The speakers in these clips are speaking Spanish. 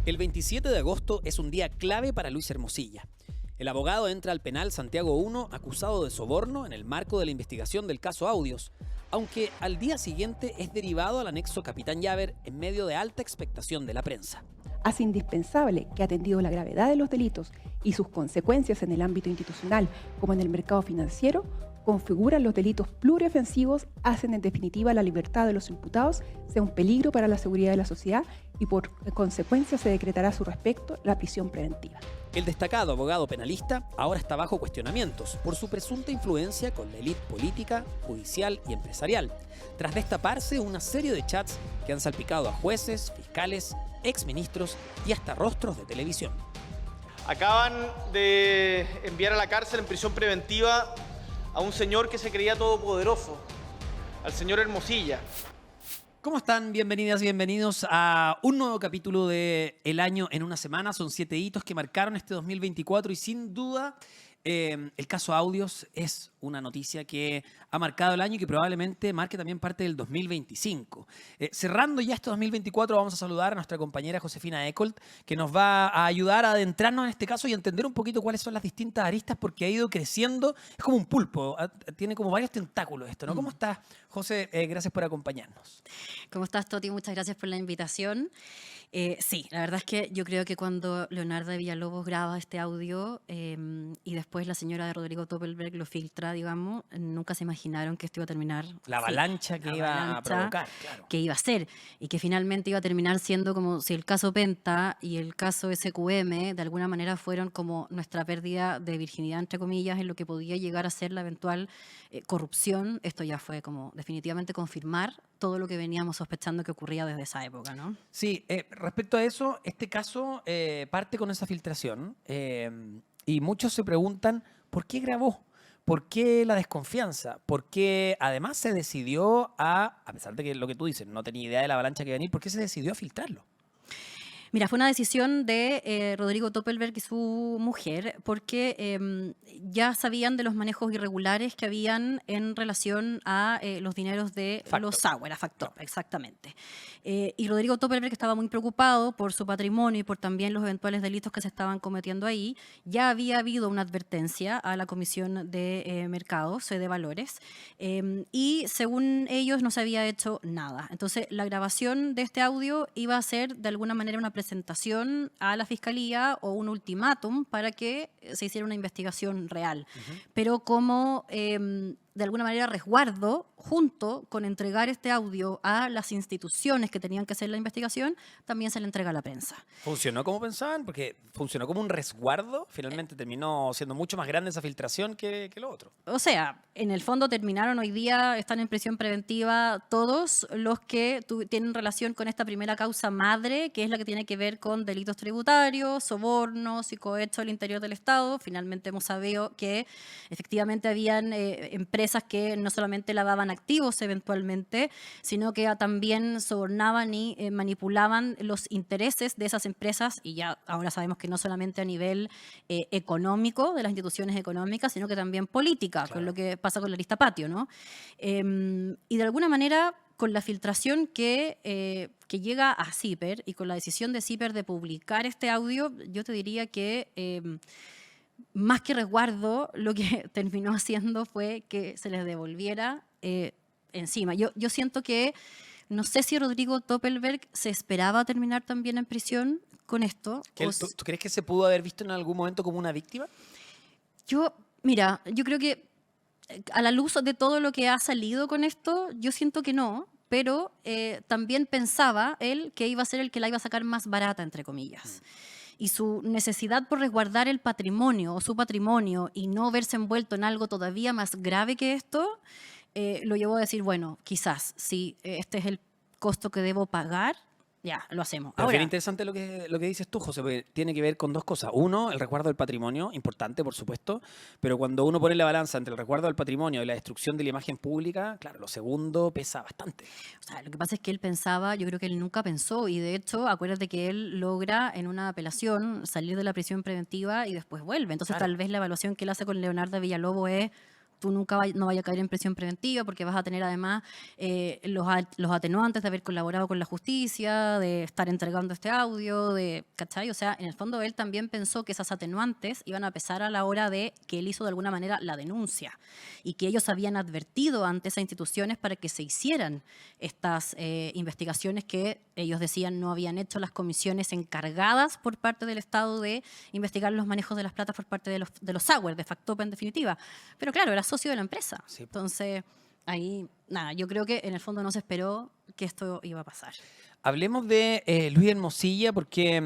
El 27 de agosto es un día clave para Luis Hermosilla. El abogado entra al penal Santiago I acusado de soborno en el marco de la investigación del caso Audios, aunque al día siguiente es derivado al anexo Capitán Llaver en medio de alta expectación de la prensa. Hace indispensable que, atendido la gravedad de los delitos y sus consecuencias en el ámbito institucional como en el mercado financiero, configuran los delitos pluriofensivos, hacen en definitiva la libertad de los imputados sea un peligro para la seguridad de la sociedad y por consecuencia se decretará a su respecto la prisión preventiva. El destacado abogado penalista ahora está bajo cuestionamientos por su presunta influencia con la élite política, judicial y empresarial, tras destaparse una serie de chats que han salpicado a jueces, fiscales, exministros y hasta rostros de televisión. Acaban de enviar a la cárcel en prisión preventiva a un señor que se creía todopoderoso, al señor Hermosilla. ¿Cómo están? Bienvenidas y bienvenidos a un nuevo capítulo de El Año en una Semana. Son 7 hitos que marcaron este 2024 y sin duda el caso Audios es una noticia que ha marcado el año y que probablemente marque también parte del 2025. Cerrando ya este 2024 vamos a saludar a nuestra compañera Josefina Ecolt, que nos va a ayudar a adentrarnos en este caso y a entender un poquito cuáles son las distintas aristas porque ha ido creciendo. Es como un pulpo, tiene como varios tentáculos esto, ¿no? ¿Cómo estás, José? Gracias por acompañarnos. ¿Cómo estás, Toti? Muchas gracias por la invitación. Sí, la verdad es que yo creo que cuando Leonardo Villalobos graba este audio y después la señora de Rodrigo Doppelberg lo filtra, digamos, nunca se imaginaron que esto iba a terminar. La avalancha que iba a provocar, claro. Que iba a ser y que finalmente iba a terminar siendo como si el caso Penta y el caso SQM de alguna manera fueron como nuestra pérdida de virginidad, entre comillas, en lo que podía llegar a ser la eventual corrupción. Esto ya fue como definitivamente confirmar todo lo que veníamos sospechando que ocurría desde esa época, ¿no? Sí, respecto a eso, este caso parte con esa filtración y muchos se preguntan ¿por qué grabó? ¿Por qué la desconfianza? ¿Por qué además se decidió a pesar de que lo que tú dices, no tenía idea de la avalancha que iba a venir, ¿por qué se decidió a filtrarlo? Mira, fue una decisión de Rodrigo Doppelberg y su mujer porque ya sabían de los manejos irregulares que habían en relación a los dineros de los Sauer, a Factor, exactamente. Y Rodrigo Doppelberg estaba muy preocupado por su patrimonio y por también los eventuales delitos que se estaban cometiendo ahí. Ya había habido una advertencia a la Comisión de Mercados, de Valores, y según ellos no se había hecho nada. Entonces, la grabación de este audio iba a ser de alguna manera una presentación a la Fiscalía o un ultimátum para que se hiciera una investigación real. Pero como de alguna manera resguardo, junto con entregar este audio a las instituciones que tenían que hacer la investigación, también se le entrega a la prensa. ¿Funcionó como pensaban? Porque funcionó como un resguardo, finalmente terminó siendo mucho más grande esa filtración que lo otro. O sea, en el fondo terminaron hoy día, están en prisión preventiva todos los que tienen relación con esta primera causa madre, que es la que tiene que ver con delitos tributarios, sobornos y cohecho al interior del Estado. Finalmente hemos sabido que efectivamente habían empresas que no solamente lavaban activos eventualmente, sino que también sobornaban y manipulaban los intereses de esas empresas, y ya ahora sabemos que no solamente a nivel económico, de las instituciones económicas, sino que también política, claro, con lo que pasa con la lista Patio, ¿no? Y de alguna manera, con la filtración que llega a CIPER y con la decisión de CIPER de publicar este audio, yo te diría que más que resguardo, lo que terminó haciendo fue que se les devolviera encima. Yo siento que, no sé si Rodrigo Doppelberg se esperaba terminar también en prisión con esto. ¿Tú crees que se pudo haber visto en algún momento como una víctima? Mira, yo creo que a la luz de todo lo que ha salido con esto, yo siento que no, pero también pensaba él que iba a ser el que la iba a sacar más barata, entre comillas. Y su necesidad por resguardar el patrimonio o su patrimonio y no verse envuelto en algo todavía más grave que esto, lo llevó a decir, bueno, quizás si este es el costo que debo pagar, ya, lo hacemos. Pero es interesante lo que dices tú, José, porque tiene que ver con dos cosas. Uno, el resguardo del patrimonio, importante, por supuesto, pero cuando uno pone la balanza entre el resguardo del patrimonio y la destrucción de la imagen pública, claro, lo segundo pesa bastante. O sea, lo que pasa es que él pensaba, yo creo que él nunca pensó, y de hecho, acuérdate que él logra en una apelación salir de la prisión preventiva y después vuelve. Entonces, claro, tal vez la evaluación que él hace con Leonardo Villalobos es, tú nunca no vayas a caer en prisión preventiva porque vas a tener además los atenuantes de haber colaborado con la justicia, de estar entregando este audio, ¿cachai? O sea, en el fondo él también pensó que esas atenuantes iban a pesar a la hora de que él hizo de alguna manera la denuncia y que ellos habían advertido ante esas instituciones para que se hicieran estas investigaciones que ellos decían no habían hecho las comisiones encargadas por parte del Estado de investigar los manejos de las platas por parte de los Sauer, de Factopa en definitiva. Pero claro, era socio de la empresa. Sí. Entonces, ahí, nada, yo creo que en el fondo no se esperó que esto iba a pasar. Hablemos de Luis Hermosilla, porque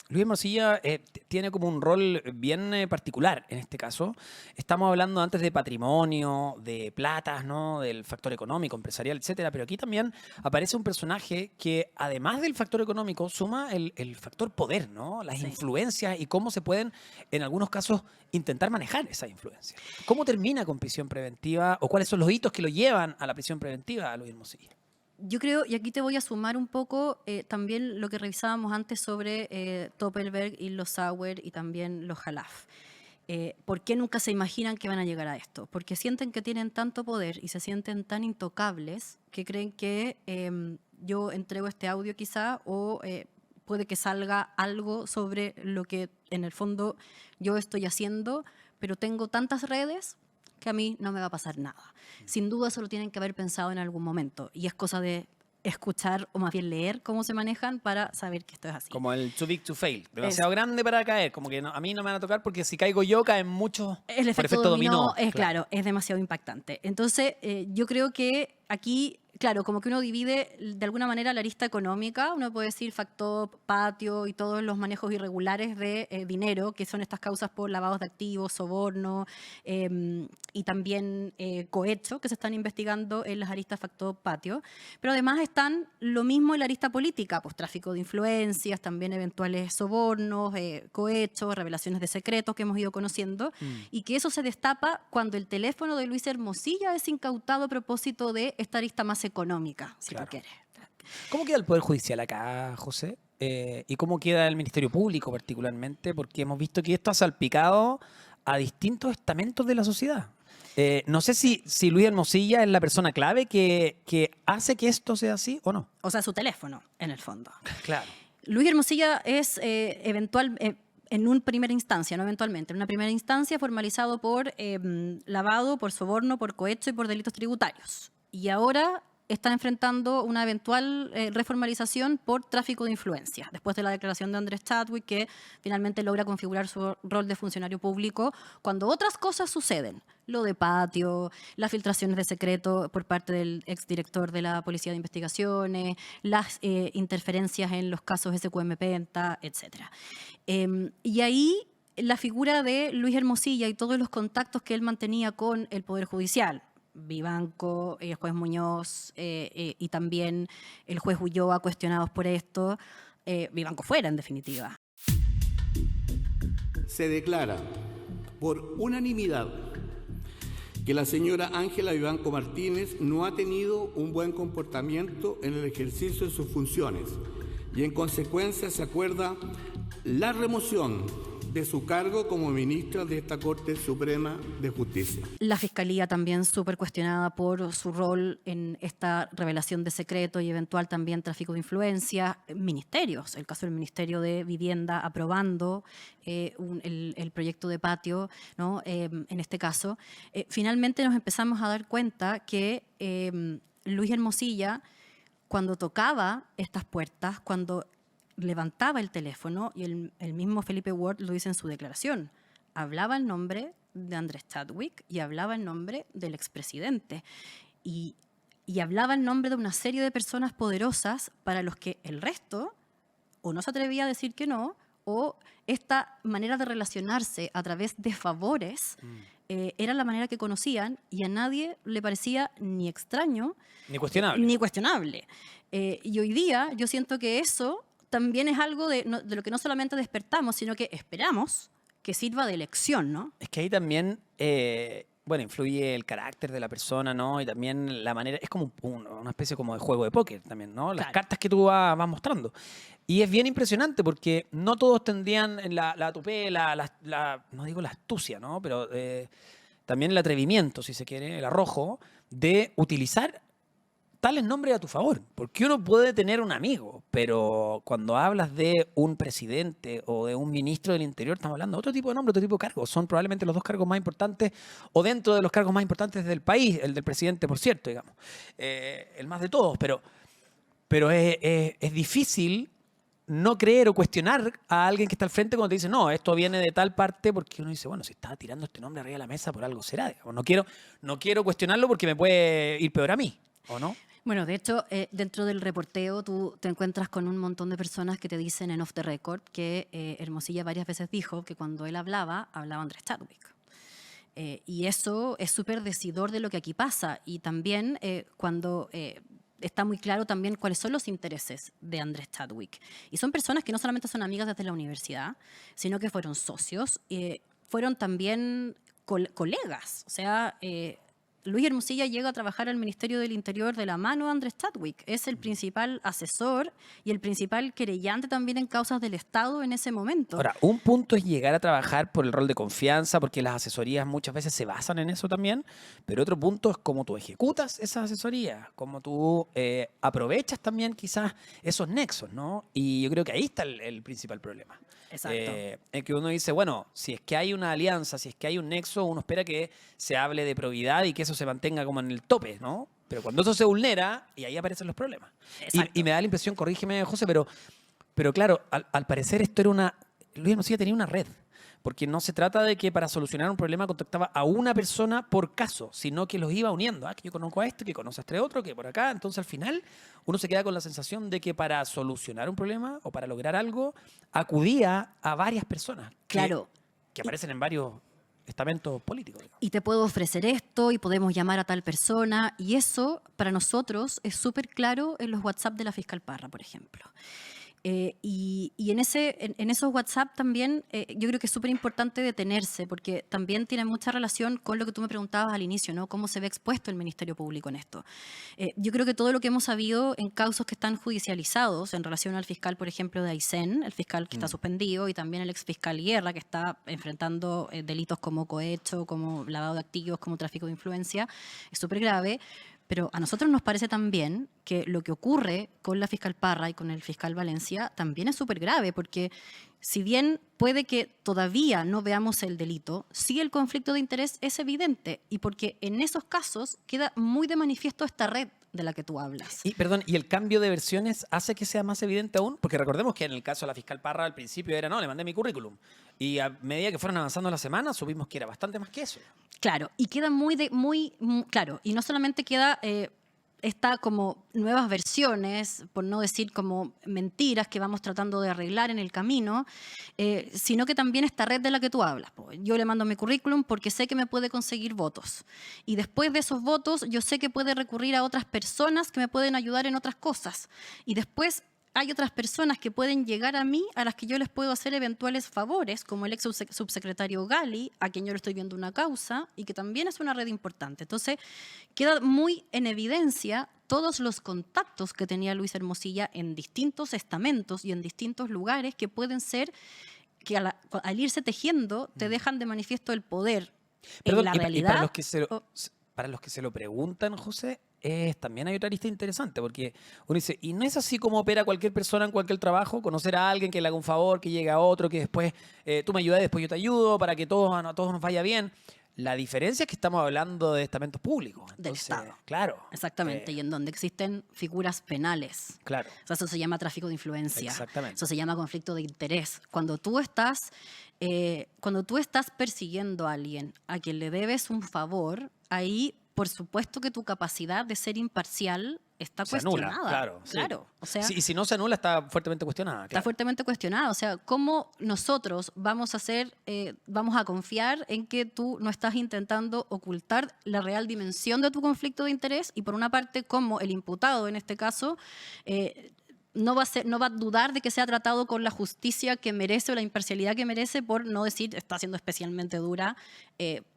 Luis Hermosilla tiene como un rol bien particular en este caso. Estamos hablando antes de patrimonio, de platas, ¿no? Del factor económico, empresarial, etcétera. Pero aquí también aparece un personaje que, además del factor económico, suma el factor poder, ¿no? Las influencias y cómo se pueden, en algunos casos, intentar manejar esas influencias. ¿Cómo termina con prisión preventiva o cuáles son los hitos que lo llevan a la prisión preventiva a Luis Hermosilla? Yo creo, y aquí te voy a sumar un poco también lo que revisábamos antes sobre Doppelberg y los Sauer y también los Jalaf. ¿Por qué nunca se imaginan que van a llegar a esto? Porque sienten que tienen tanto poder y se sienten tan intocables que creen que yo entrego este audio quizá o puede que salga algo sobre lo que en el fondo yo estoy haciendo, pero tengo tantas redes que a mí no me va a pasar nada. Sin duda eso lo tienen que haber pensado en algún momento y es cosa de escuchar o más bien leer cómo se manejan para saber que esto es así. Como el too big to fail, demasiado grande para caer, como que a mí no me van a tocar porque si caigo yo caen muchos. El efecto dominó es claro, es demasiado impactante. Entonces yo creo que aquí, claro, como que uno divide de alguna manera la arista económica, uno puede decir factor, patio y todos los manejos irregulares de dinero, que son estas causas por lavados de activos, soborno y también cohecho, que se están investigando en las aristas factor, patio. Pero además están lo mismo en la arista política, pues tráfico de influencias, también eventuales sobornos, cohechos, revelaciones de secretos que hemos ido conociendo, y que eso se destapa cuando el teléfono de Luis Hermosilla es incautado a propósito de esta arista más económica, si Claro. tú quieres. ¿Cómo queda el Poder Judicial acá, José? ¿Y cómo queda el Ministerio Público particularmente? Porque hemos visto que esto ha salpicado a distintos estamentos de la sociedad. No sé si Luis Hermosilla es la persona clave que hace que esto sea así o no. O sea, su teléfono, en el fondo. Claro. Luis Hermosilla es en una primera instancia, no eventualmente, en una primera instancia formalizado por lavado, por soborno, por cohecho y por delitos tributarios. Y ahora están enfrentando una eventual reformalización por tráfico de influencias, después de la declaración de Andrés Chadwick, que finalmente logra configurar su rol de funcionario público cuando otras cosas suceden. Lo de patio, las filtraciones de secreto por parte del exdirector de la Policía de Investigaciones, las interferencias en los casos SQM Penta, etc. Y ahí la figura de Luis Hermosilla y todos los contactos que él mantenía con el Poder Judicial, Vivanco, el juez Muñoz y también el juez Ulloa cuestionados por esto, Vivanco fuera en definitiva. Se declara por unanimidad que la señora Ángela Vivanco Martínez no ha tenido un buen comportamiento en el ejercicio de sus funciones y en consecuencia se acuerda la remoción de su cargo como ministra de esta Corte Suprema de Justicia. La Fiscalía también súper cuestionada por su rol en esta revelación de secreto y eventual también tráfico de influencia. Ministerios, el caso del Ministerio de Vivienda aprobando el proyecto de patio, ¿no? En este caso. Finalmente nos empezamos a dar cuenta que Luis Hermosilla, cuando tocaba estas puertas, cuando levantaba el teléfono, y el mismo Felipe Ward lo dice en su declaración, hablaba el nombre de Andrés Chadwick y hablaba el nombre del expresidente y hablaba el nombre de una serie de personas poderosas para los que el resto o no se atrevía a decir que no, o esta manera de relacionarse a través de favores era la manera que conocían y a nadie le parecía ni extraño Ni cuestionable. ni cuestionable. Y hoy día yo siento que eso también es algo de lo que no solamente despertamos, sino que esperamos que sirva de lección, ¿no? Es que ahí también, bueno, influye el carácter de la persona, ¿no? Y también la manera, es como una especie como de juego de póker también, ¿no? Las Claro. cartas que tú vas mostrando. Y es bien impresionante porque no todos tendrían la tupé, no digo la astucia, ¿no? Pero también el atrevimiento, si se quiere, el arrojo, de utilizar tales nombres a tu favor. Porque uno puede tener un amigo, pero cuando hablas de un presidente o de un ministro del Interior, estamos hablando de otro tipo de nombre, otro tipo de cargos. Son probablemente los dos cargos más importantes, o dentro de los cargos más importantes del país, el del presidente, por cierto, digamos. El más de todos, pero es difícil no creer o cuestionar a alguien que está al frente cuando te dice, no, esto viene de tal parte, porque uno dice, bueno, si estaba tirando este nombre arriba de la mesa, por algo será. Digamos. No quiero cuestionarlo porque me puede ir peor a mí, ¿o no? Bueno, de hecho, dentro del reporteo tú te encuentras con un montón de personas que te dicen en off the record que Hermosilla varias veces dijo que cuando él hablaba Andrés Chadwick. Y eso es súper decidor de lo que aquí pasa. Y también cuando está muy claro también cuáles son los intereses de Andrés Chadwick. Y son personas que no solamente son amigas desde la universidad, sino que fueron socios, fueron también colegas. O sea, Luis Hermosilla llega a trabajar al Ministerio del Interior de la mano de Andrés Chadwick. Es el principal asesor y el principal querellante también en causas del Estado en ese momento. Ahora, un punto es llegar a trabajar por el rol de confianza, porque las asesorías muchas veces se basan en eso también, pero otro punto es cómo tú ejecutas esas asesorías, cómo tú aprovechas también quizás esos nexos, ¿no? Y yo creo que ahí está el principal problema. Exacto. En que uno dice, bueno, si es que hay una alianza, si es que hay un nexo, uno espera que se hable de probidad y que eso se mantenga como en el tope, ¿no? Pero cuando eso se vulnera, y ahí aparecen los problemas. Y me da la impresión, corrígeme, José, pero claro, al parecer esto era una... Luis Hermosilla tenía una red. Porque no se trata de que para solucionar un problema contactaba a una persona por caso, sino que los iba uniendo. Que yo conozco a este, que conoce a este otro, que por acá. Entonces, al final, uno se queda con la sensación de que para solucionar un problema o para lograr algo, acudía a varias personas. Claro. Que aparecen en varios estamentos políticos. Digamos. Y te puedo ofrecer esto y podemos llamar a tal persona. Y eso, para nosotros, es súper claro en los WhatsApp de la fiscal Parra, por ejemplo. Y en esos WhatsApp también yo creo que es súper importante detenerse porque también tiene mucha relación con lo que tú me preguntabas al inicio, ¿no? Cómo se ve expuesto el Ministerio Público en esto. Yo creo que todo lo que hemos sabido en casos que están judicializados en relación al fiscal, por ejemplo, de Aysén, el fiscal que está suspendido, y también el exfiscal Guerra, que está enfrentando delitos como cohecho, como lavado de activos, como tráfico de influencia, es súper grave. Pero a nosotros nos parece también que lo que ocurre con la fiscal Parra y con el fiscal Valencia también es súper grave, porque si bien puede que todavía no veamos el delito, sí el conflicto de interés es evidente y porque en esos casos queda muy de manifiesto esta red de la que tú hablas. ¿Y el cambio de versiones hace que sea más evidente aún? Porque recordemos que en el caso de la fiscal Parra al principio era, no, le mandé mi currículum. Y a medida que fueron avanzando las semanas, supimos que era bastante más que eso. Claro, y queda muy claro. Y no solamente queda está como nuevas versiones, por no decir como mentiras que vamos tratando de arreglar en el camino, sino que también esta red de la que tú hablas. Yo le mando mi currículum porque sé que me puede conseguir votos. Y después de esos votos, yo sé que puede recurrir a otras personas que me pueden ayudar en otras cosas. Y después hay otras personas que pueden llegar a mí, a las que yo les puedo hacer eventuales favores, como el ex subsecretario Gali, a quien yo le estoy viendo una causa, y que también es una red importante. Entonces, queda muy en evidencia todos los contactos que tenía Luis Hermosilla en distintos estamentos y en distintos lugares que pueden ser, que al irse tejiendo, te dejan de manifiesto el poder. Perdón, en la realidad. Para los que se lo preguntan, José, también hay otra lista interesante, porque uno dice, y no es así como opera cualquier persona en cualquier trabajo, conocer a alguien que le haga un favor, que llegue a otro, que después tú me ayudas, después yo te ayudo, para que a todos nos vaya bien. La diferencia es que estamos hablando de estamentos públicos. Entonces, del Estado. Claro. Exactamente, y en donde existen figuras penales. Claro. O sea, eso se llama tráfico de influencia. Exactamente. Eso se llama conflicto de interés. Cuando tú estás persiguiendo a alguien a quien le debes un favor, ahí por supuesto que tu capacidad de ser imparcial está cuestionada. Anula, claro. Claro. Sí. O sea, y si no se anula, está fuertemente cuestionada. Claro. Está fuertemente cuestionada. O sea, ¿cómo nosotros vamos a confiar en que tú no estás intentando ocultar la real dimensión de tu conflicto de interés? Y por una parte, cómo el imputado, en este caso, no va a dudar de que sea tratado con la justicia que merece o la imparcialidad que merece, por no decir, está siendo especialmente dura,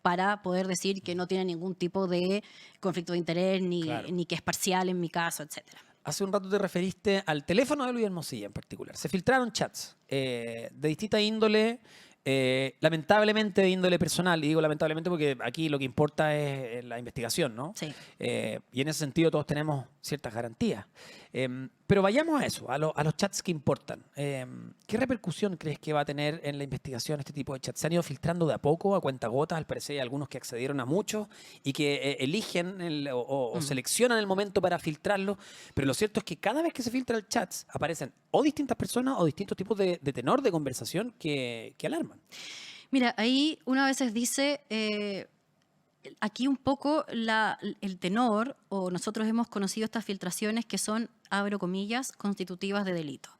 para poder decir que no tiene ningún tipo de conflicto de interés ni que es parcial en mi caso, etcétera. Hace un rato te referiste al teléfono de Luis Hermosilla en particular. Se filtraron chats de distinta índole lamentablemente de índole personal, y digo lamentablemente porque aquí lo que importa es la investigación, ¿no? Sí. Y en ese sentido todos tenemos ciertas garantías. Pero vayamos a eso, a los chats que importan. ¿Qué repercusión crees que va a tener en la investigación este tipo de chats? ¿Se han ido filtrando de a poco, a cuentagotas? Al parecer hay algunos que accedieron a muchos y que eligen o seleccionan el momento para filtrarlo. Pero lo cierto es que cada vez que se filtra el chat aparecen o distintas personas o distintos tipos de tenor de conversación que alarman. Mira, ahí una veces dice, aquí un poco el tenor, o nosotros hemos conocido estas filtraciones que son, abro comillas, constitutivas de delito.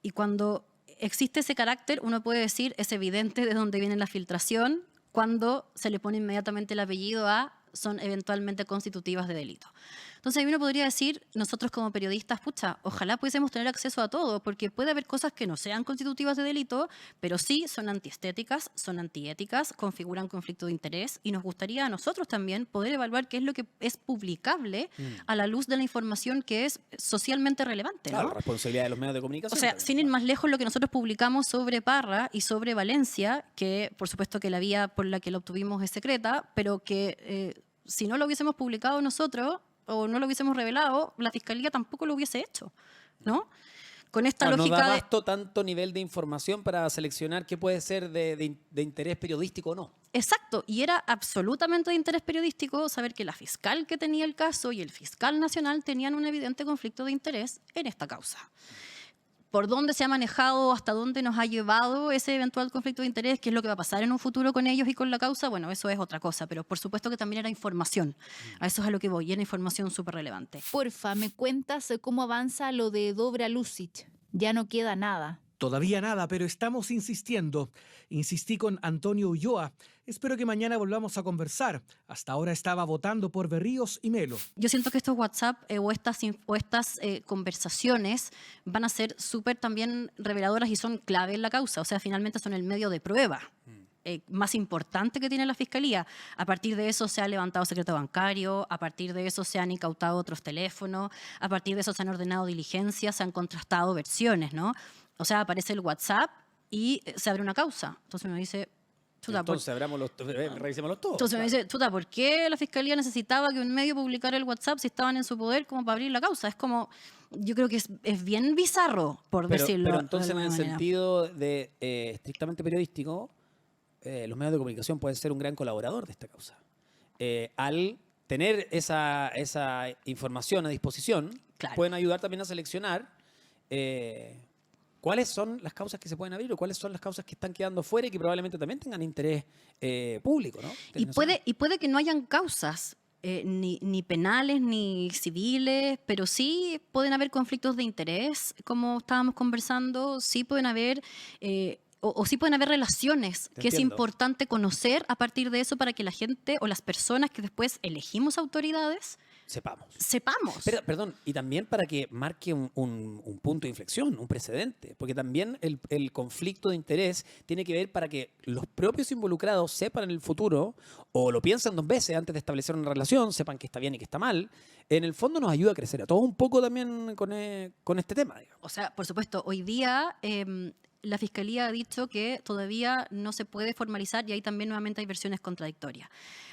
Y cuando existe ese carácter, uno puede decir, es evidente de dónde viene la filtración, cuando se le pone inmediatamente el apellido a, son eventualmente constitutivas de delito. Entonces, uno podría decir, nosotros como periodistas, pucha, ojalá pudiésemos tener acceso a todo, porque puede haber cosas que no sean constitutivas de delito, pero sí son antiestéticas, son antiéticas, configuran conflicto de interés, y nos gustaría a nosotros también poder evaluar qué es lo que es publicable a la luz de la información que es socialmente relevante, ¿no? Claro, responsabilidad de los medios de comunicación. O sea, también, sin ir más lejos, lo que nosotros publicamos sobre Parra y sobre Valencia, que por supuesto que la vía por la que lo obtuvimos es secreta, pero que si no lo hubiésemos publicado nosotros o no lo hubiésemos revelado, la Fiscalía tampoco lo hubiese hecho, ¿no? Con esta lógica no da de... abasto tanto nivel de información para seleccionar qué puede ser de interés periodístico o no. Exacto, y era absolutamente de interés periodístico saber que la fiscal que tenía el caso y el fiscal nacional tenían un evidente conflicto de interés en esta causa. Por dónde se ha manejado, hasta dónde nos ha llevado ese eventual conflicto de interés, qué es lo que va a pasar en un futuro con ellos y con la causa, bueno, eso es otra cosa, pero por supuesto que también era información. A eso es a lo que voy, y era información súper relevante. Porfa, ¿me cuentas cómo avanza lo de Dobra Lucic? Ya no queda nada. Todavía nada, pero estamos insistiendo. Insistí con Antonio Ulloa. Espero que mañana volvamos a conversar. Hasta ahora estaba votando por Berríos y Melo. Yo siento que estos WhatsApp o estas conversaciones van a ser súper también reveladoras y son clave en la causa. O sea, finalmente son el medio de prueba más importante que tiene la Fiscalía. A partir de eso se ha levantado secreto bancario, a partir de eso se han incautado otros teléfonos, a partir de eso se han ordenado diligencias, se han contrastado versiones, ¿no? O sea, aparece el WhatsApp y se abre una causa. Entonces uno dice... Entonces, revisémoslos todos. Entonces me dice, chuta, ¿por qué la Fiscalía necesitaba que un medio publicara el WhatsApp si estaban en su poder como para abrir la causa? Es como, yo creo que es bien bizarro, por decirlo. Pero entonces, de en el alguna manera. sentido de estrictamente periodístico, los medios de comunicación pueden ser un gran colaborador de esta causa. Al tener esa información a disposición, Claro. pueden ayudar también a seleccionar cuáles son las causas que se pueden abrir o cuáles son las causas que están quedando fuera y que probablemente también tengan interés público, ¿no? Y puede que no hayan causas ni penales ni civiles, pero sí pueden haber conflictos de interés, como estábamos conversando, sí pueden haber... O sí pueden haber relaciones que es entiendo. importante conocer a partir de eso para que la gente o las personas que después elegimos autoridades sepamos. Pero, perdón, y también para que marque un punto de inflexión, un precedente, porque también el conflicto de interés tiene que ver para que los propios involucrados sepan en el futuro, o lo piensen 2 veces antes de establecer una relación, sepan que está bien y que está mal. En el fondo nos ayuda a crecer a todos un poco también con este tema, digamos. O sea, por supuesto, hoy día la Fiscalía ha dicho que todavía no se puede formalizar y ahí también nuevamente hay versiones contradictorias.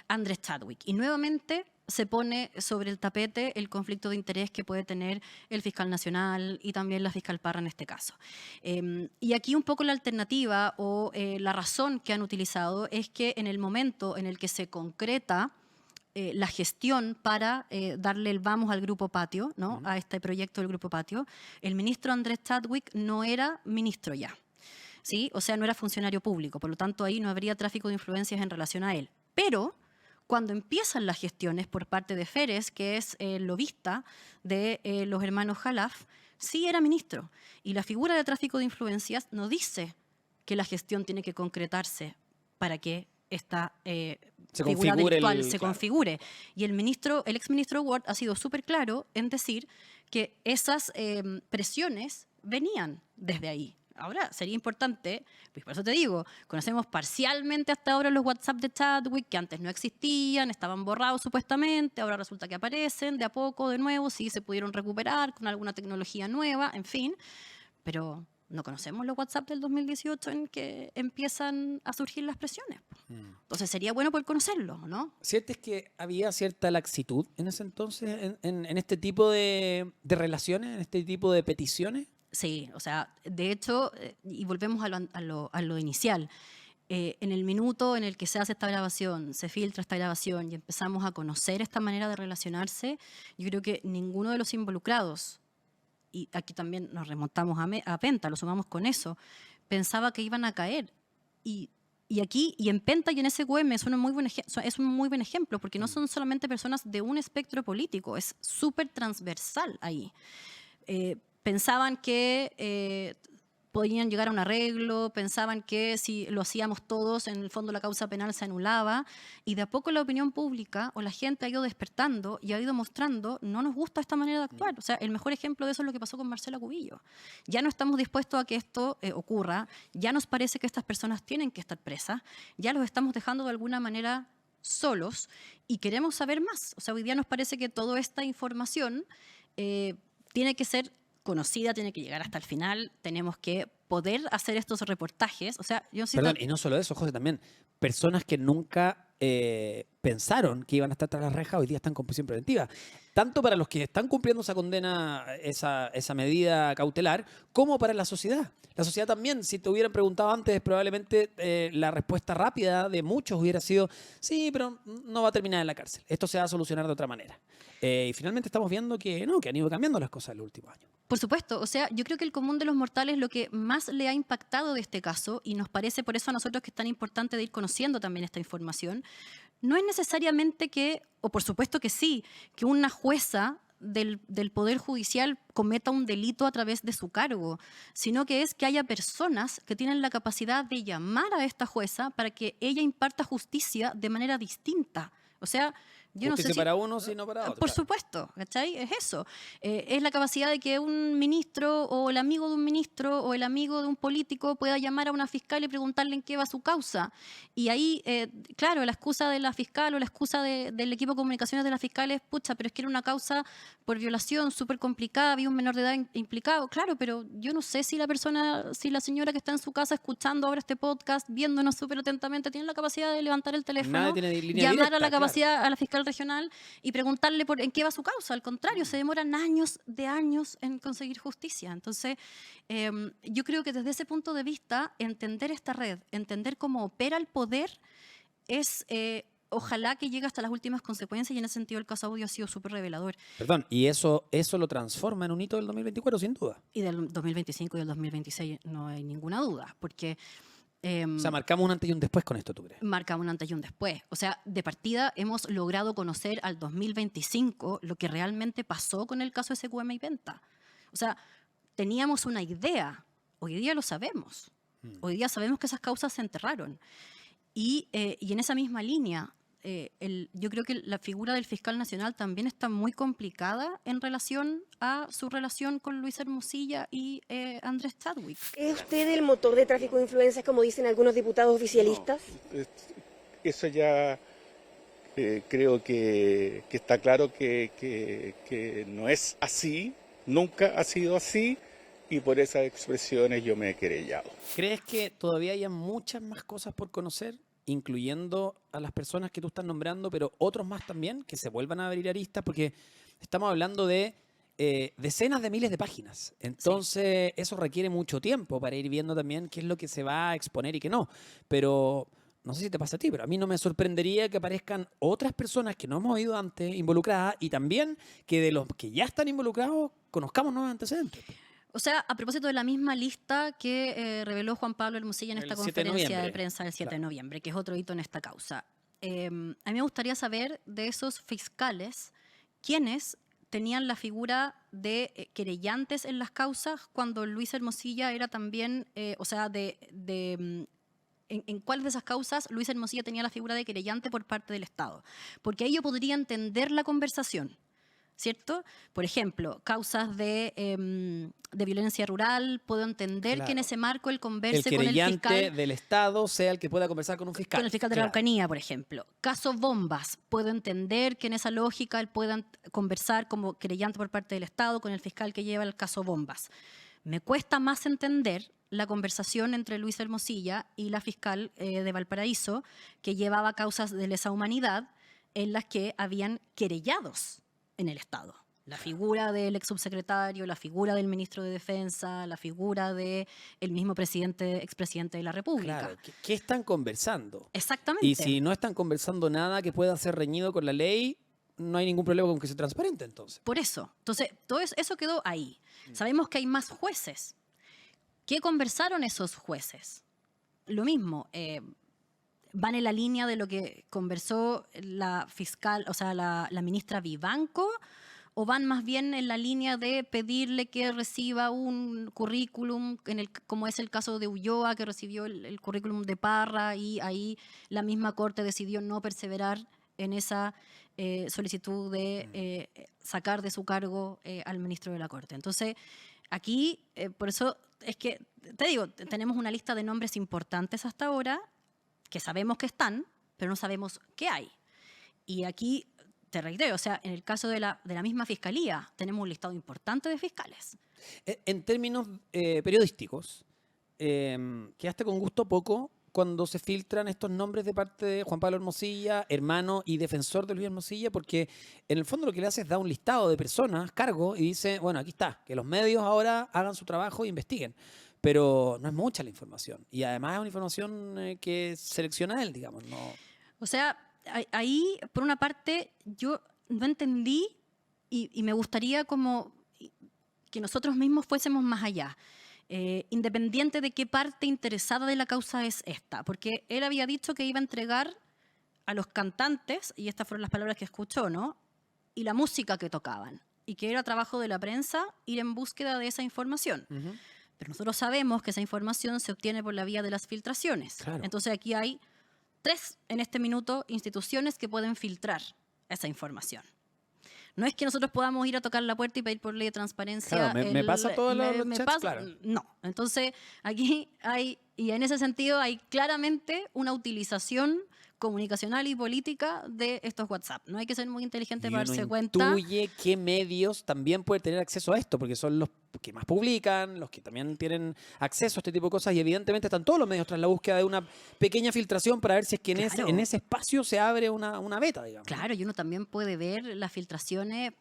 Andrés Chadwick. Y nuevamente se pone sobre el tapete el conflicto de interés que puede tener el fiscal nacional y también la fiscal Parra en este caso. Y aquí un poco la alternativa o la razón que han utilizado es que en el momento en el que se concreta la gestión para darle el vamos al Grupo Patio, ¿no? A este proyecto del Grupo Patio, el ministro Andrés Chadwick no era ministro ya, ¿sí? O sea, no era funcionario público, por lo tanto ahí no habría tráfico de influencias en relación a él. Pero cuando empiezan las gestiones por parte de Férez, que es el lobista de los hermanos Jalaf, sí era ministro. Y la figura de tráfico de influencias no dice que la gestión tiene que concretarse para que esta figura delictual se configure. Y el exministro Ward ha sido súper claro en decir que esas presiones venían desde ahí. Ahora, sería importante, pues por eso te digo, conocemos parcialmente hasta ahora los WhatsApp de Chadwick, que antes no existían, estaban borrados supuestamente, ahora resulta que aparecen de a poco de nuevo, sí se pudieron recuperar con alguna tecnología nueva, en fin, pero No conocemos los WhatsApp del 2018 en que empiezan a surgir las presiones. Entonces sería bueno poder conocerlo, ¿no? ¿Cierto es que había cierta laxitud en ese entonces en este tipo de relaciones, en este tipo de peticiones? Sí, o sea, de hecho, y volvemos a lo inicial, en el minuto en el que se hace esta grabación, se filtra esta grabación y empezamos a conocer esta manera de relacionarse, yo creo que ninguno de los involucrados, y aquí también nos remontamos a Penta, lo sumamos con eso, pensaba que iban a caer. Y aquí, y en Penta y en SQM es un muy buen ejemplo, porque no son solamente personas de un espectro político, es súper transversal ahí. Pensaban que podían llegar a un arreglo, pensaban que si lo hacíamos todos, en el fondo la causa penal se anulaba, y de a poco la opinión pública o la gente ha ido despertando y ha ido mostrando, no nos gusta esta manera de actuar. O sea, el mejor ejemplo de eso es lo que pasó con Marcela Cubillo. Ya no estamos dispuestos a que esto ocurra, ya nos parece que estas personas tienen que estar presas, ya los estamos dejando de alguna manera solos y queremos saber más. O sea, hoy día nos parece que toda esta información tiene que ser conocida, tiene que llegar hasta el final, tenemos que poder hacer estos reportajes. O sea, yo sí. Perdón, y no solo eso, José, también personas que nunca pensaron que iban a estar tras las rejas hoy día están con prisión preventiva. Tanto para los que están cumpliendo esa condena, esa medida cautelar, como para la sociedad. La sociedad también, si te hubieran preguntado antes, probablemente la respuesta rápida de muchos hubiera sido, sí, pero no va a terminar en la cárcel. Esto se va a solucionar de otra manera. Y finalmente estamos viendo que no, que han ido cambiando las cosas en los últimos años. Por supuesto, o sea, yo creo que el común de los mortales lo que más le ha impactado de este caso, y nos parece por eso a nosotros que es tan importante de ir conociendo también esta información, no es necesariamente que, o por supuesto que sí, que una jueza del Poder Judicial cometa un delito a través de su cargo, sino que es que haya personas que tienen la capacidad de llamar a esta jueza para que ella imparta justicia de manera distinta. O sea, yo no sé Justicia para uno, sino para otro. Por supuesto, ¿cachai? Es eso. Es la capacidad de que un ministro o el amigo de un ministro o el amigo de un político pueda llamar a una fiscal y preguntarle en qué va su causa. Y ahí, claro, la excusa de la fiscal o la excusa del equipo de comunicaciones de la fiscal es, pucha, pero es que era una causa por violación súper complicada, había un menor de edad implicado. Claro, pero yo no sé si la señora que está en su casa escuchando ahora este podcast, viéndonos súper atentamente, tiene la capacidad de levantar el teléfono, llamar a la capacidad, a la fiscal regional y preguntarle en qué va su causa. Al contrario, se demoran años en conseguir justicia. Entonces, yo creo que desde ese punto de vista, entender esta red, entender cómo opera el poder, es ojalá que llegue hasta las últimas consecuencias, y en ese sentido el caso Audio ha sido súper revelador. Perdón, y eso lo transforma en un hito del 2024, sin duda. Y del 2025 y del 2026 no hay ninguna duda, porque o sea, marcamos un antes y un después con esto, ¿tú crees? Marcamos un antes y un después. O sea, de partida hemos logrado conocer al 2025 lo que realmente pasó con el caso SQM y Penta. O sea, teníamos una idea, hoy día lo sabemos. Hoy día sabemos que esas causas se enterraron. Y en esa misma línea, yo creo que la figura del fiscal nacional también está muy complicada en relación a su relación con Luis Hermosilla y Andrés Chadwick. ¿Es usted el motor de tráfico de influencias, como dicen algunos diputados oficialistas? No, eso ya creo que está claro que no es así, nunca ha sido así, y por esas expresiones yo me he querellado. ¿Crees que todavía hay muchas más cosas por conocer, incluyendo a las personas que tú estás nombrando, pero otros más también, que se vuelvan a abrir aristas? Porque estamos hablando de decenas de miles de páginas. Entonces, eso requiere mucho tiempo para ir viendo también qué es lo que se va a exponer y qué no. Pero no sé si te pasa a ti, pero a mí no me sorprendería que aparezcan otras personas que no hemos oído antes involucradas, y también que de los que ya están involucrados conozcamos nuevos antecedentes. O sea, a propósito de la misma lista que reveló Juan Pablo Hermosilla en esta conferencia de prensa del 7 de noviembre, que es otro hito en esta causa. A mí me gustaría saber de esos fiscales quiénes tenían la figura de querellantes en las causas cuando Luis Hermosilla era también, en cuáles de esas causas Luis Hermosilla tenía la figura de querellante por parte del Estado. Porque ahí yo podría entender la conversación, ¿cierto? Por ejemplo, causas de violencia rural, puedo entender que en ese marco el converse con el fiscal... El querellante del Estado sea el que pueda conversar con un fiscal. Con el fiscal de la Araucanía, por ejemplo. Caso Bombas, puedo entender que en esa lógica él pueda conversar como querellante por parte del Estado con el fiscal que lleva el caso Bombas. Me cuesta más entender la conversación entre Luis Hermosilla y la fiscal de Valparaíso, que llevaba causas de lesa humanidad en las que habían querellados en el Estado. La figura del ex subsecretario, la figura del ministro de Defensa, la figura del mismo expresidente de la República. Claro, ¿qué están conversando? Exactamente. Y si no están conversando nada que pueda ser reñido con la ley, no hay ningún problema con que sea transparente, entonces. Por eso. Entonces, todo eso quedó ahí. Sabemos que hay más jueces. ¿Qué conversaron esos jueces? Lo mismo, van en la línea de lo que conversó la fiscal, o sea, la ministra Vivanco, o van más bien en la línea de pedirle que reciba un currículum, como es el caso de Ulloa, que recibió el currículum de Parra, y ahí la misma Corte decidió no perseverar en esa solicitud de sacar de su cargo al ministro de la Corte. Entonces, aquí, por eso es que, te digo, tenemos una lista de nombres importantes hasta ahora, que sabemos que están, pero no sabemos qué hay. Y aquí, te reitero, o sea, en el caso de la misma Fiscalía, tenemos un listado importante de fiscales. En términos periodísticos, quedaste con gusto poco cuando se filtran estos nombres de parte de Juan Pablo Hermosilla, hermano y defensor de Luis Hermosilla, porque en el fondo lo que le hace es dar un listado de personas, cargos, y dice, bueno, aquí está, que los medios ahora hagan su trabajo e investiguen. Pero no es mucha la información. Y además es una información que selecciona él, digamos. No. O sea, ahí, por una parte, yo no entendí y me gustaría como que nosotros mismos fuésemos más allá. Independiente de qué parte interesada de la causa es esta. Porque él había dicho que iba a entregar a los cantantes, y estas fueron las palabras que escuchó, ¿no? Y la música que tocaban. Y que era trabajo de la prensa ir en búsqueda de esa información. Pero nosotros sabemos que esa información se obtiene por la vía de las filtraciones. Claro. Entonces aquí hay 3 en este minuto instituciones que pueden filtrar esa información. No es que nosotros podamos ir a tocar la puerta y pedir por ley de transparencia. Claro, me pasa todo los chats, claro. No. Entonces aquí hay, y en ese sentido hay claramente una utilización comunicacional y política de estos WhatsApp. No hay que ser muy inteligente para darse cuenta. Intuye qué medios también pueden tener acceso a esto, porque son los que más publican, los que también tienen acceso a este tipo de cosas, y evidentemente están todos los medios tras la búsqueda de una pequeña filtración para ver si es que en ese espacio se abre una beta, digamos. Claro, y uno también puede ver las filtraciones,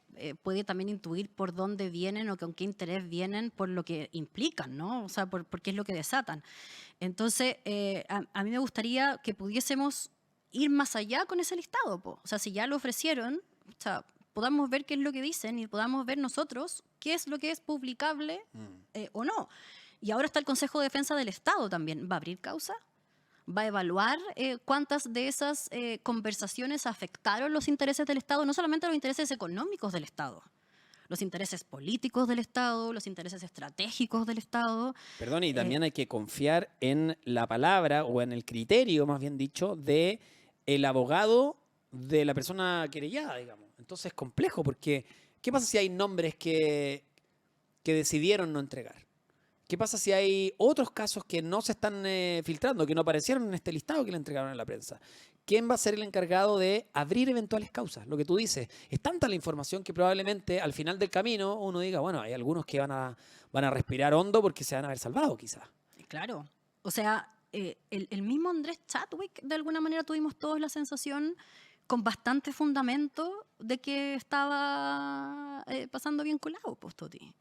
puede también intuir por dónde vienen o con qué interés vienen, por lo que implican, ¿no? O sea, por qué es lo que desatan. Entonces, a mí me gustaría que pudiésemos ir más allá con ese listado, po. O sea, si ya lo ofrecieron, o sea, podamos ver qué es lo que dicen y podamos ver nosotros qué es lo que es publicable o no. Y ahora está el Consejo de Defensa del Estado también. ¿Va a abrir causa? ¿Va a evaluar cuántas de esas conversaciones afectaron los intereses del Estado? No solamente los intereses económicos del Estado, los intereses políticos del Estado, los intereses estratégicos del Estado. Perdón, y también hay que confiar en la palabra, o en el criterio, más bien dicho, de el abogado de la persona querellada, digamos. Entonces es complejo, porque ¿qué pasa si hay nombres que decidieron no entregar? ¿Qué pasa si hay otros casos que no se están filtrando, que no aparecieron en este listado que le entregaron a la prensa? ¿Quién va a ser el encargado de abrir eventuales causas? Lo que tú dices, es tanta la información que probablemente al final del camino uno diga, bueno, hay algunos que van a respirar hondo porque se van a haber salvado, quizás. Claro. O sea, el mismo Andrés Chadwick, de alguna manera tuvimos todos la sensación, con bastante fundamento, de que estaba pasando bien colado, pues, Toti.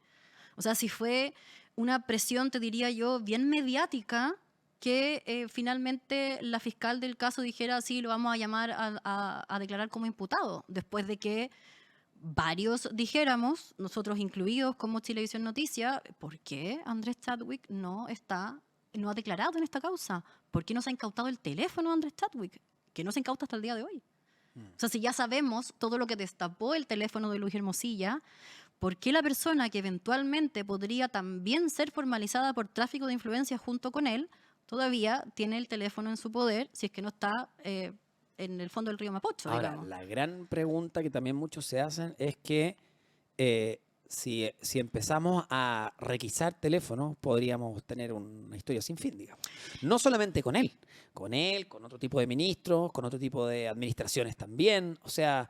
O sea, si fue una presión, te diría yo, bien mediática, que finalmente la fiscal del caso dijera, sí, lo vamos a llamar a declarar como imputado, después de que varios dijéramos, nosotros incluidos como Chilevisión Noticias, ¿por qué Andrés Chadwick no ha declarado en esta causa? ¿Por qué no se ha incautado el teléfono de Andrés Chadwick? Que no se incauta hasta el día de hoy. O sea, si ya sabemos todo lo que destapó el teléfono de Luis Hermosilla, ¿por qué la persona que eventualmente podría también ser formalizada por tráfico de influencias junto con él todavía tiene el teléfono en su poder, si es que no está en el fondo del río Mapocho? Ahora, digamos. la gran pregunta que también muchos se hacen es que si empezamos a requisar teléfonos, podríamos tener una historia sin fin, digamos. No solamente con él, con otro tipo de ministros, con otro tipo de administraciones también. O sea,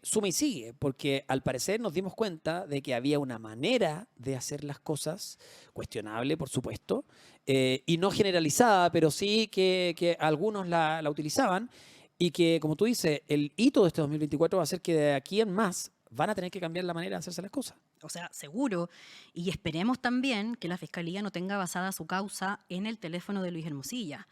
suma y sigue, porque al parecer nos dimos cuenta de que había una manera de hacer las cosas, cuestionable por supuesto, y no generalizada, pero sí que algunos la utilizaban, y que, como tú dices, el hito de este 2024 va a ser que de aquí en más van a tener que cambiar la manera de hacerse las cosas. O sea, seguro. Y esperemos también que la Fiscalía no tenga basada su causa en el teléfono de Luis Hermosilla.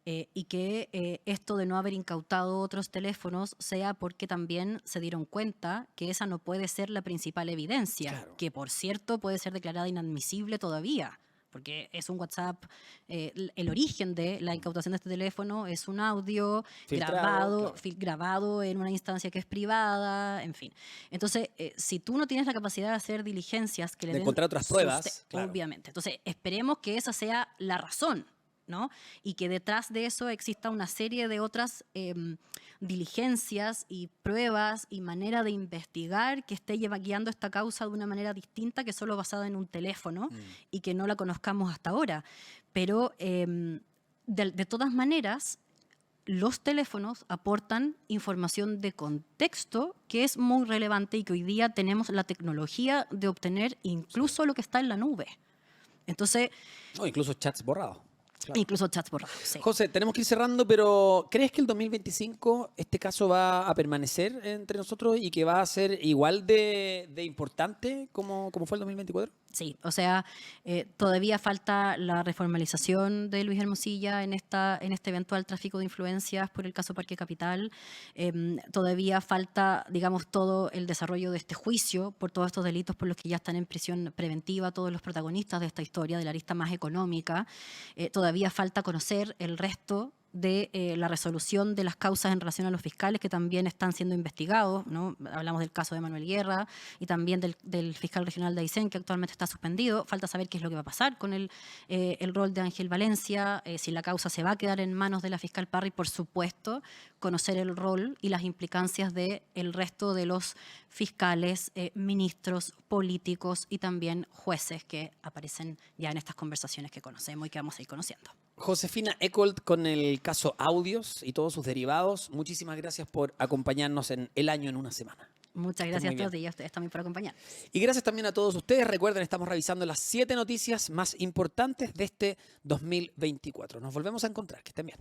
Y que esto de no haber incautado otros teléfonos sea porque también se dieron cuenta que esa no puede ser la principal evidencia, Claro. que por cierto puede ser declarada inadmisible todavía, porque es un WhatsApp, el origen de la incautación de este teléfono es un audio Filtrado, grabado en una instancia que es privada, en fin. Entonces, si tú no tienes la capacidad de hacer diligencias que le De den encontrar otras pruebas, claro. obviamente. Entonces, esperemos que esa sea la razón, ¿no? Y que detrás de eso exista una serie de otras diligencias y pruebas y manera de investigar que esté guiando esta causa de una manera distinta que solo basada en un teléfono y que no la conozcamos hasta ahora. Pero de todas maneras, los teléfonos aportan información de contexto que es muy relevante y que hoy día tenemos la tecnología de obtener incluso lo que está en la nube. Entonces, O incluso chats borrados. Claro. incluso chats borrados. Sí. José, tenemos que ir cerrando, pero ¿crees que el 2025 este caso va a permanecer entre nosotros y que va a ser igual de importante como fue el 2024? Sí, o sea, todavía falta la reformalización de Luis Hermosilla en este eventual tráfico de influencias por el caso Parque Capital. Todavía falta, digamos, todo el desarrollo de este juicio por todos estos delitos por los que ya están en prisión preventiva todos los protagonistas de esta historia, de la arista más económica. Todavía falta conocer el resto de la resolución de las causas en relación a los fiscales que también están siendo investigados, ¿no? Hablamos del caso de Manuel Guerra y también del fiscal regional de Aysén, que actualmente está suspendido. Falta saber qué es lo que va a pasar con el rol de Ángel Valencia, si la causa se va a quedar en manos de la fiscal Parry, por supuesto, conocer el rol y las implicancias del resto de los fiscales, ministros, políticos y también jueces que aparecen ya en estas conversaciones que conocemos y que vamos a ir conociendo. Josefina Ecolt con el caso Audios y todos sus derivados. Muchísimas gracias por acompañarnos en El Año en una Semana. Muchas gracias a todos y a ustedes también por acompañar. Y gracias también a todos ustedes. Recuerden, estamos revisando las 7 noticias más importantes de este 2024. Nos volvemos a encontrar. Que estén bien.